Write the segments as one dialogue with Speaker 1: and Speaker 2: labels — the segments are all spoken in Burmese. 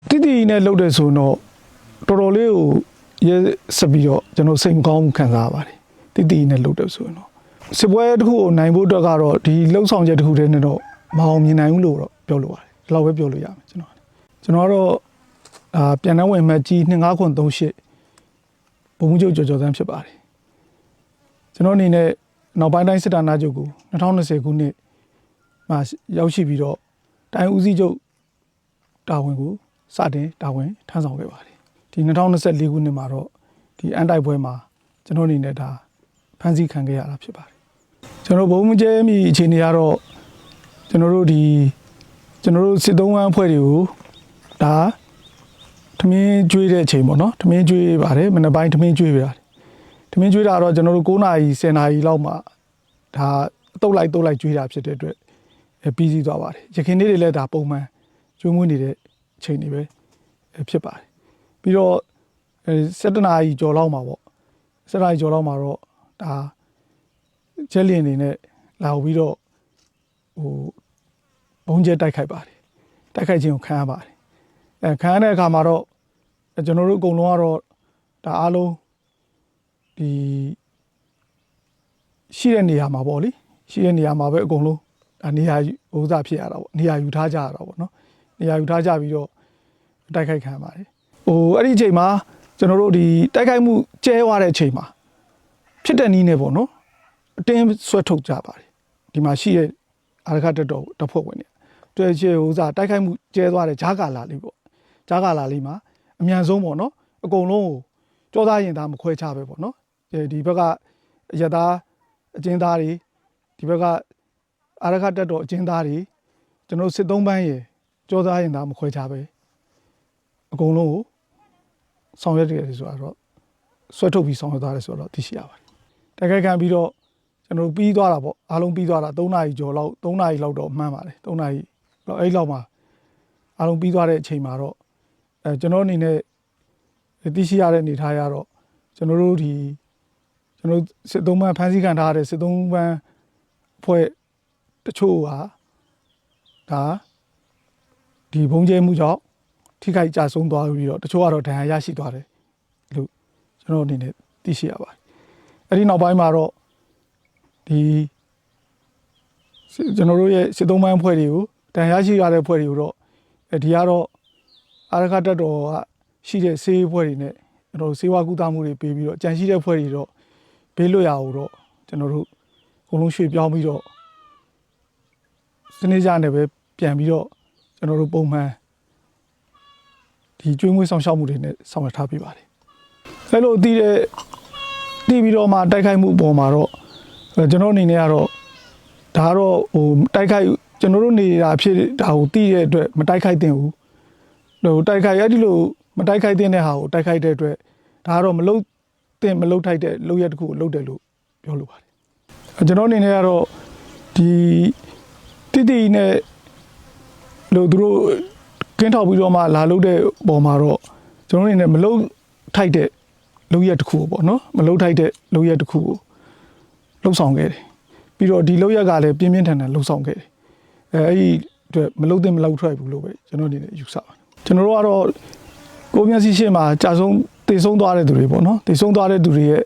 Speaker 1: တိတိနဲ့လှုပ်တဲ့ဆိုတော့တော်တော်လေးကိုရဲဆက်ပြီးတော့ကျွန်တော်စိတ်မကောင်းခံစားရပါတယ်တိတိနဲ့လှုပ်တဲ့ဆိုရင်တော့စစ်ပွဲတစ်ခုကိုနိုင်ဖို့အတွက်ကတော့ဒီလှုပ်ဆောင်ချက်တစ်ခုတည်းနဲ့တော့မအောင်မြင်နိုင်ဘူးလို့တော့ပြောလို့ပါတယ်ဒီလောက်ပဲပြောလို့ရမယ်ကျွန်တော်ကတော့ပြန်နှံဝင်မှကြီး2938ဘုံမှုချုပ်ကျော်စန်းဖြစ်ပါတယ်ကျွန်တော်အနေနဲ့နောက်ပိုင်းတိုင်းစစ်တာနာချုပ်ကို2020ခုနှစ်မှာရောက်ရှိပြီးတော့တိုင်းဦးစီးချုပ်တာဝန်ကိုစတင်တာဝန်ထမ်းဆောင်ခဲ့ပါတယ်ဒီ2024ခုနှစ်မှာတော့ဒီအန်တိုက်ပွဲမှာကျွန်တော်အနေနဲ့ဒါဖန်ဆီးခံခဲ့ရတာဖြစ်ပါတယ်ကျွန်တော်ဘုံမကျဲမိအခြေအနေကတော့ကျွန်တော်တို့စစ်သုံးဝမ်းအဖွဲ့တွေကိုဒါထမင်းကျွေးတဲ့အချိန်ပေါ့နော်ထမင်းကျွေးပါတယ်မနေ့ပိုင်းထမင်းကျွေးပါတယ်ထမင်းကျွေးတာတော့ကျွန်တော်တို့9နာရီ10နာရီလောက်မှဒါတုတ်လိုက်ကျွေးတာဖြစ်တဲ့အတွက်ပြီးစီးသွားပါတယ်ရခိုင်နေ့တွေလည်းဒါပုံမှန်ကျွေးမွေးနေတဲ့အချိန်တွေပဲဖြစ်ပါတယ်ပြီးတော့7နာရီကျော်လောက်မှာပေါ့7နာရီကျော်လောက်မှာတော့ဒါချက်လျင်နေနဲ့လာပြီးတော့ဘုံကျဲတိုက်ခိုက်ပါတယ်တိုက်ခိုက်ခြင်းကိုခံရပါတယ်ခံရတဲ့အခါမှာတော့ကျွန်တော်တို့အကုန်လုံးကတော့ဒါအားလုံးဒီရှိတဲ့နေရာမှာပေါ့လေရှိတဲ့နေရာမှာပဲအကုန်လုံးဒါနေရာဥစားဖြစ်ရတာပေါ့နေရာယူထားကြရတာပေါ့နော်နေရာယူထားကြပြီးတော့တိုက်ခိုက်ခံရပါတယ်အဲ့ဒီအချိန်မှာကျွန်တော်တို့ဒီတိုက်ခိုက်မှုကျဲသွားတဲ့အချိန်မှာဖြစ်တဲ့နည်းနဲ့ပေါ့နော်အတင်းဆွဲထုတ်ကြပါတယ်ဒီမှာရှိတဲ့အာရခတက်တော်တပ်ဖွဲ့ဝင်တွေတွေ့ချေဥစားတိုက်ခိုက်မှုကျဲသွားတဲ့ဂျာကာလာလေးပေါ့ဂျာကာလာလေးမှာအမြန်ဆုံးပေါ့နော်အကုန်လုံးကိုကြောသားရင်သားမခွဲခြားပဲပေါ့နော်ဒီဘက်ကရသားအကျဉ်းသားတွေဒီဘက်ကအာရခတက်တော်အကျဉ်းသားတွေကျွန်တော်စစ်သုံးပန်းရေကြောသားရင်သားမခွဲခြားပဲအကုန်လုံးကိုဆောင်ရွက်တယ်ဆိုတော့ဆွဲထုတ်ပြီးဆောင်ရွက်သွားတယ်ဆိုတော့သိရှိရပါတယ်တိုက်ခိုက်ခံပြီးတော့ကျွန်တော်ပြီးသွားတာပေါ့အားလုံးပြီးသွားတာ3နာရီကျော်လောက်3နာရီလောက်တော့မှန်းပါတယ်3နာရီလောက်အဲ့လောက်မှာအားလုံးပြီးသွားတဲ့အချိန်မှာတော့ကျွန်တော်အနေနဲ့သိရှိရတဲ့အနေထားရတော့ကျွန်တော်တို့စစ်သုံးပန်းဖမ်းဆီးခံထားရတဲ့စစ်သုံးပန်းအဖွဲ့တချို့ဟာဒါဒီဘုံကျဲမှုကြောင့်ထိခိုက်ကြဆုံးသွားပြီးတော့တချို့ကတော့ဒဏ်ရာရရှိသွားတယ်လို့ကျွန်တော်အနေနဲ့သိရှိရပါတယ်အဲ့ဒီနောက်ပိုင်းမှာတော့ဒီကျွန်တော်တို့ရဲ့စစ်သုံးပန်းအဖွဲ့တွေကိုဒဏ်ရာရှိရတဲ့အဖွဲ့တွေကိုတော့ဒီကတော့အာရခတက်တော်ကရှိတဲ့ဆေးအဖွဲ့တွေနဲ့ကျွန်တော်တို့ဆေးဝါးကုသမှုတွေပေးပြီးတော့ကြံရှိတဲ့အဖွဲ့တွေတော့ဘေးလွတ်ရာကိုတော့ကျွန်တော်တို့အကုန်လုံးရွှေ့ပြောင်းပြီးတော့စနေကြနဲ့ပဲပြန်ပြီးတော့ကျွန်တော်တို့ပုံမှန်ဒီကျွေးမွေးဆောင်ရှောက်မှုတွေနဲ့ဆောင်ရွက်ထားပေးပါတယ်အဲ့လိုတီးပြီးတော့မှတိုက်ခိုက်မှုပေါ်မှာတော့ကျွန်တော်အနေနဲ့ကတော့ဒါကတော့တိုက်ခိုက်ကျွန်တော်တို့နေတာဖြစ်ဒါကိုတီးတဲ့အတွက်မတိုက်ခိုက်သင့်ဘူးတိုက်ခိုက်အဲ့ဒီလိုမတိုက်ခိုက်တဲ့ဟာကိုတိုက်ခိုက်တဲ့အတွက်ဒါကတော့မလုထိုက်တဲ့လုပ်ရက်တစ်ခုကိုလုပ်တယ်လို့ပြောလိုပါတယ်ကျွန်တော်အနေနဲ့ကတော့ဒီတိနဲ့လို့သူတို့ကင်းထောက်ပြီးတော့မှလာလုပ်တဲ့ပုံမှာတော့ကျွန်တော်အနေနဲ့မလုထိုက်တဲ့လုပ်ရက်တစ်ခုပေါ့နော်မလုထိုက်တဲ့လုပ်ရက်တစ်ခုကိုလှုပ်ဆောင်ခဲ့တယ်ပြီးတော့ဒီလုပ်ရက်ကလည်းပြင်းပြင်းထန်ထန်လှုပ်ဆောင်ခဲ့တယ်အဲ့ဒီအတွက်မလုသင့်မလုထွက်ဘူးလို့ပဲကျွန်တော်အနေနဲ့ယူဆပါတယ်ကျွန်တော်တို့ကတော့ကိုမျက်စိရှေ့မှာကြာဆုံးတည်ဆုံးသွားတဲ့သူတွေပေါ့နော်တည်ဆုံးသွားတဲ့သူတွေရဲ့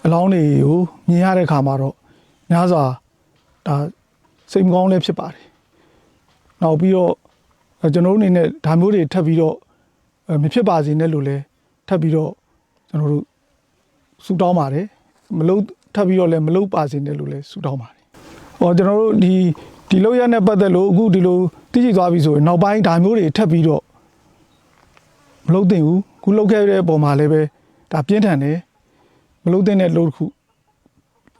Speaker 1: အလောင်းတွေကိုမြင်ရတဲ့အခါမှာတော့များစွာဒါစိတ်မကောင်းလည်းဖြစ်ပါတယ်နောက်ပြီးတော့ကျွန်တော်တို့အနေနဲ့ဒါမျိုးတွေထပ်ပြီးတော့မဖြစ်ပါစေနဲ့လို့လည်းထပ်ပြီးတော့ကျွန်တော်တို့ဆုတောင်းပါတယ်မလို့ထပ်ပြီးတော့လည်းမလို့ပါစေနဲ့လို့လည်းဆုတောင်းပါတယ်ကျွန်တော်တို့ဒီလောက်ရနဲ့ပတ်သက်လို့အခုဒီလိုသိရှိသွားပြီဆိုရင်နောက်ပိုင်းဒါမျိုးတွေထပ်ပြီးတော့မလို့သင့်ဘူးခုလောက်ခဲ့တဲ့ပုံမှာလည်းပဲဒါပြင်းထန်တယ်မလို့သင့်တဲ့လို့တစ်ခု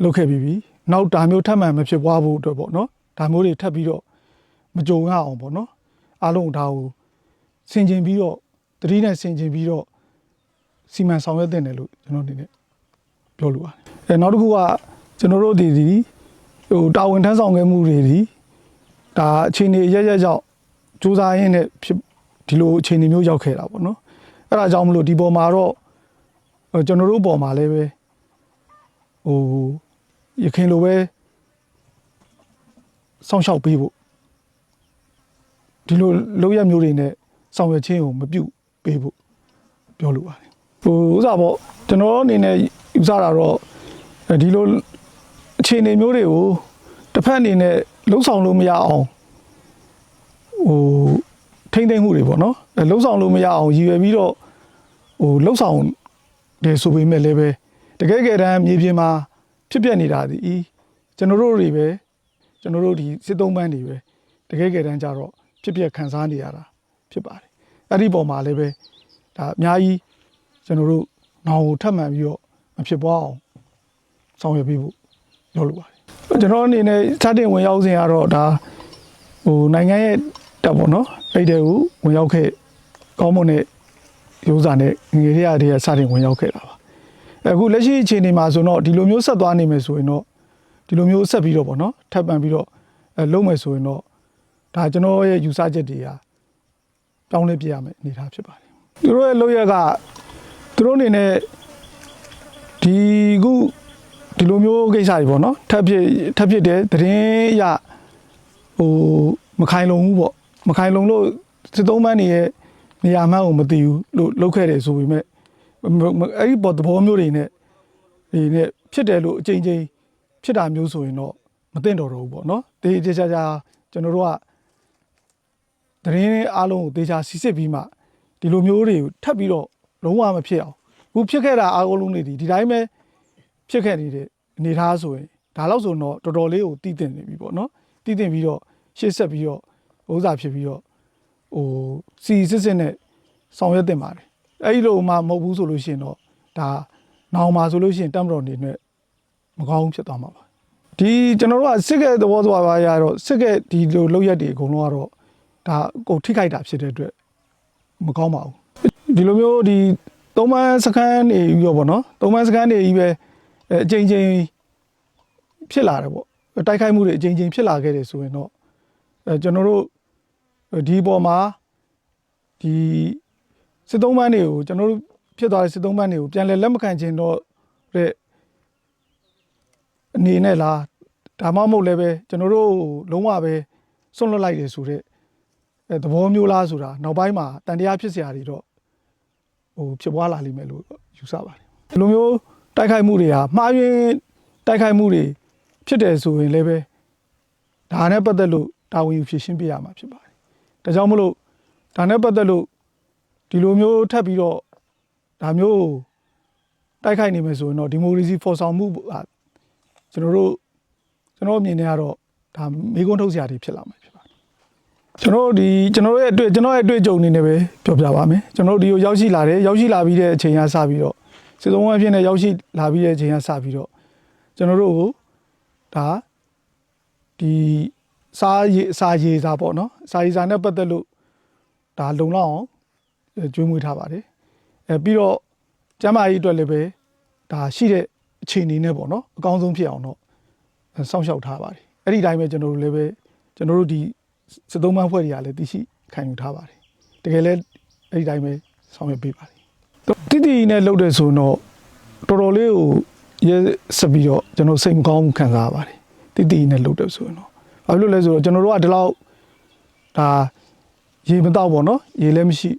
Speaker 1: လောက်ခဲ့ပြီနောက်ဒါမျိုးထပ်မှန်မဖြစ်ပွားဖို့အတွက်ပေါ့နော်ဒါမျိုးတွေထပ်ပြီးတော့မကြုံရအောင်ပေါ့နော်အားလုံးဒါကိုဆင်ခြင်ပြီးတော့တတိနဲ့ဆင်ခြင်ပြီးတော့စီမံဆောင်ရွက်သင့်တယ်လို့ကျွန်တော်အနေနဲ့ပြောလိုပါတယ်နောက်တစ်ခုကကျွန်တော်တို့ဒီတာဝန်ထမ်းဆောင်ခဲ့မှုတွေဒါအခြေအနေရကြောင့်စူးစမ်းရင်းနဲ့ဒီလိုအခြေအနေမျိုးရောက်ခဲ့တာပေါ့နော်အဲ့ဒါကြောင့်မလို့ဒီပေါ်မှာတော့ကျွန်တော်တို့ပေါ်မှာလည်းပဲရခင်လိုပဲစောင့်ရှောက်ပေးဖို့ဒီလိုလုပ်ရမျိုးတွေနဲ့ ဆောင်ရွက်ခြင်းကိုမပြုပေးဖို့ပြောလိုပါတယ်ဥစားပေါ့ကျွန်တော်အနေနဲ့ယူဆတာတော့ဒီလိုအခြေအနေမျိုးတွေကိုတစ်ဖက်အနေနဲ့လှုပ်ဆောင်လို့မရအောင်ထိမ့်သိမ့်မှုတွေပေါ့နော်လှုပ်ဆောင်လို့မရအောင်ရည်ရွယ်ပြီးတော့လှုပ်ဆောင်တယ်ဆိုပေမဲ့လည်းပဲတကယ်တမ်းမြေပြင်မှာဖြစ်ပျက်နေတာဒီကျွန်တော်တို့တွေပဲကျွန်တော်တို့ဒီစစ်သုံးပန်းတွေပဲတကယ်တမ်းကြတော့ဖြစ်ပျက်ခံစားနေရတာဖြစ်ပါတယ်အဲ့ဒီပုံမှာလည်းပဲဒါအများကြီးကျွန်တော်တို့နောင်ကိုထပ်မှန်ပြီးတော့မဖြစ်ပွားအောင်ဆောင်ရွက်ပေးဖို့ပြောလိုပါတယ်ကျွန်တော်အနေနဲ့စတင်ဝင်ရောက်စဉ်ကတော့ဒါနိုင်ငံရဲ့တပ်ပေါ့နော်အဲ့တဲ့ကိုဝင်ရောက်ခဲ့ကောင်းမွန်တဲ့ရိုးစာနဲ့ငွေရတဲ့စတင်ဝင်ရောက်ခဲ့တာပါအခုလက်ရှိအခြေအနေမှာဆိုတော့ဒီလိုမျိုးဆက်သွားနေမယ်ဆိုရင်တော့ဒီလိုမျိုးဆက်ပြီးတော့ပေါ့နော်ထပ်ပံပြီးတော့လုံးမယ်ဆိုရင်တော့ဒါကျွန်တော်ရဲ့ယူဆချက်တွေကပြောင်းလဲပြရမယ်အနေထားဖြစ်ပါတယ်သူတို့ရဲ့လုပ်ရကသူတို့အနေနဲ့ဒီခုဒီလိုမျိုးကိစ္စတွေပေါ့နော်ထပ်ဖြစ်တဲ့သတင်းရမခိုင်လုံဘူးပေါ့မခိုင်လုံလို့စစ်သုံးပန်းတွေရဲ့နေရာမှန်းကိုမသိဘူးလို့လုပ်ခဲ့တယ်ဆိုပေမဲ့အဲ့ဒီပေါ်သဘောမျိုးတွေနဲ့ဖြစ်တယ်လို့အချိန်ချင်းဖြစ်တာမျိုးဆိုရင်တော့မသိတော့ဘူးပေါ့နော်တေးချာကျွန်တော်တို့ကသတင်းအားလုံးကိုတေချာစီစစ်ပြီးမှဒီလိုမျိုးတွေကိုထပ်ပြီးတော့လုံးဝမဖြစ်အောင်အခုဖြစ်ခဲ့တာအားလုံးတွေဒီတိုင်းပဲဖြစ်ခဲ့နေတဲ့အနေထားဆိုရင်ဒါတော့ဆိုတော့တော်တော်လေးကိုတည်တင်နေပြီပေါ့နော်တည်တင်ပြီးတော့ရှေ့ဆက်ပြီးတော့ဥစ္စာဖြစ်ပြီးတော့စီစစ်နဲ့ဆောင်ရွက်တင်ပါတယ်အဲ့ဒီလိုမှမဟုတ်ဘူးဆိုလို့ရှိရင်တော့ဒါနောင်မှာဆိုလို့ရှိရင်တမ်ပတော်နေနဲ့မကောင်းဖြစ်သွားမှာပါဒီကျွန်တော်တို့ကစစ်ကဲသဘောသွားပါရတော့စစ်ကဲဒီလိုလောက်ရက်တွေအကုန်လုံးကတော့ဒါကိုထိခိုက်တာဖြစ်တဲ့အတွက်မကောင်းပါဘူးဒီလိုမျိုးဒီသုံးပန်းစခန်းနေပြီးတော့ဗောနော်သုံးပန်းစခန်းနေပြီးပဲအချိန်ဖြစ်လာတယ်ဗောတိုက်ခိုက်မှုတွေအချိန်ဖြစ်လာခဲ့တယ်ဆိုရင်တော့ကျွန်တော်တို့ဒီပေါ်မှာဒီစစ်သုံးပန်းတွေကိုကျွန်တော်တို့ဖြစ်သွားတဲ့စစ်သုံးပန်းတွေကိုပြန်လက်မခံခြင်းတော့တဲ့အနေနဲ့လားဒါမှမဟုတ်လည်းပဲကျွန်တော်တို့လုံးဝပဲဆွန့်လွတ်လိုက်တယ်ဆိုတဲ့သဘောမျိုးလားဆိုတာနောက်ပိုင်းမှာတန်တရားဖြစ်စရာတွေတော့ဖြစ်ပွားလာလိမ့်မယ်လို့ယူဆပါတယ်ဒီလိုမျိုးတိုက်ခိုက်မှုတွေဟာမှားယွင်းတိုက်ခိုက်မှုတွေဖြစ်တယ်ဆိုရင်လည်းပဲဒါနဲ့ပတ်သက်လို့တာဝန်ယူဖြေရှင်းပြရမှာဖြစ်ပါတယ်ဒါကြောင့်မလို့ဒါနဲ့ပတ်သက်လို့ဒီလိုမျိုးထပ်ပြီးတော့ဒါမျိုးတိုက်ခိုက်နေမယ်ဆိုရင်တော့ဒီမိုကရေစီဖော်ဆောင်မှုကျွန်တော်အမြင်နဲ့ကတော့ဒါမေးခွန်းထုတ်စရာတွေဖြစ်လာမှာဖြစ်ပါတယ်ကျွန်တော်ရဲ့အတွေ့အကြုံအနေနဲ့ပဲပြောပြပါမယ်ကျွန်တော်ဒီကိုရောက်ရှိလာပြီးတဲ့အချိန်ကစပြီးတော့စစ်သုံးပန်းအဖြစ်နဲ့ရောက်ရှိလာပြီးတဲ့အချိန်ကစပြီးတော့ကျွန်တော်တို့ကိုဒါဒီစာရေးစာပေါ့နော်စာရေးစာနဲ့ပတ်သက်လို့ဒါလုံလောက်အောင်ကျွေးမွေးထားပါတယ်ပြီးတော့ကျန်းမာရေးအတွက်လည်းပဲဒါရှိတဲ့အခြေအနေနဲ့ပေါ့နော်အကောင်းဆုံးဖြစ်အောင်တော့စောင့်ရှောက်ထားပါတယ်အဲ့ဒီတိုင်းပဲကျွန်တော်တို့လည်းပဲကျွန်တော်တို့ဒီစစ်သုံးပန်းဖွဲ့တွေကလည်းသိရှိခံယူထားပါတယ်တကယ်လည်းအဲ့ဒီတိုင်းပဲဆောင်ရွက်ပေးပါတယ်တိတိနဲ့လုပ်တဲ့ဆိုတော့တော်တော်လေးကိုရဲဆက်ပြီးတော့ကျွန်တော်စိတ်မကောင်းခံစားရပါတယ်တိတိနဲ့လုပ်တဲ့ဆိုရင်တော့ဘာဖြစ်လို့လဲဆိုတော့ကျွန်တော်တို့ကဒီလောက်ဒါရေမတော့ပေါ့နော်ရေလည်းမရှိ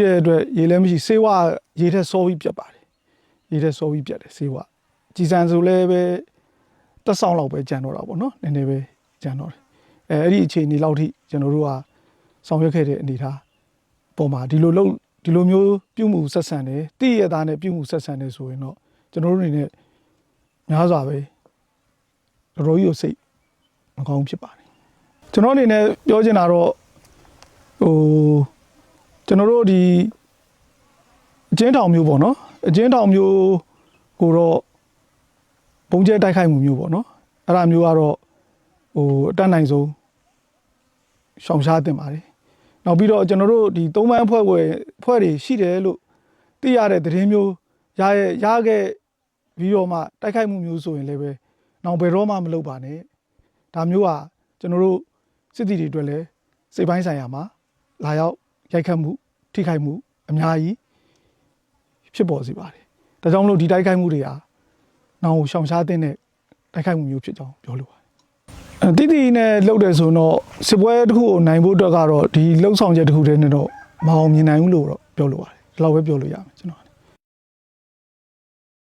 Speaker 1: တဲ့အတွက်ရေလည်းမရှိဆေးဝါးရေထက်စောပြီးပြတ်ပါတယ်ရေထက်စောပြီးပြတ်တယ်ဆေးဝါးကြည်စံဆိုလည်းပဲတက်ဆောင်လောက်ပဲကြံတော့တာပေါ့နော်နည်းနည်းပဲကြံတော့တယ်အဲ့ဒီအခြေအနေလောက်ထိကျွန်တော်တို့ကဆောင်ရွက်ခဲ့တဲ့အနေထားပုံမှာဒီလိုမျိုးပြုမှုဆက်ဆံတယ်တည့်ရသားနဲ့ပြုမှုဆက်ဆံတယ်ဆိုရင်တော့ကျွန်တော်တို့အနေနဲ့များစွာပဲတော်တော်ကြီးကိုစိတ်မကောင်းဖြစ်ပါတယ်ကျွန်တော်အနေနဲ့ပြောချင်တာတော့ကျွန်တော်တို့ဒီအကျဉ်းထောင်မျိုးပေါ့နော်အကျဉ်းထောင်မျိုးကိုတော့ပုံကျဲတိုက်ခိုက်မှုမျိုးပေါ့နော်အဲ့ဒါမျိုးကတော့အတတ်နိုင်ဆုံးရှောင်ရှားတင်ပါတယ်နောက်ပြီးတော့ကျွန်တော်တို့ဒီသုံးပန်းအဖွဲ့တွေရှိတယ်လို့သိရတဲ့သတင်းမျိုးရခဲ့ပြီးတော့မှတိုက်ခိုက်မှုမျိုးဆိုရင်လည်းပဲနောက်ဘယ်တော့မှမလုပ်ပါနဲ့ဒါမျိုးကကျွန်တော်တို့စစ်တီတွေအတွက်လည်းစိတ်ပိုင်းဆိုင်ရာမှာလာရောက်ရိုက်ခတ်မှုထိခိုက်မှုအများကြီးဖြစ်ပေါ်စေပါတယ်ဒါကြောင့်မလို့ဒီတိုက်ခိုက်မှုတွေဟာနောက်ရှောင်ရှားတဲ့တိုက်ခိုက်မှုမျိုးဖြစ်ကြောင်းပြောလိုပါတယ် တိတိနဲ့လှုပ်တယ်ဆိုတော့စစ်ပွဲတစ်ခုကိုနိုင်ဖို့အတွက်ကတော့ဒီလှုပ်ဆောင်ချက်တစ်ခုတည်းနဲ့တော့မအောင်မြင်နိုင်ဘူးလို့တော့ပြောလို့ပါတယ်ဒီလောက်ပဲပြောလို့ရမယ်ကျွန်တော်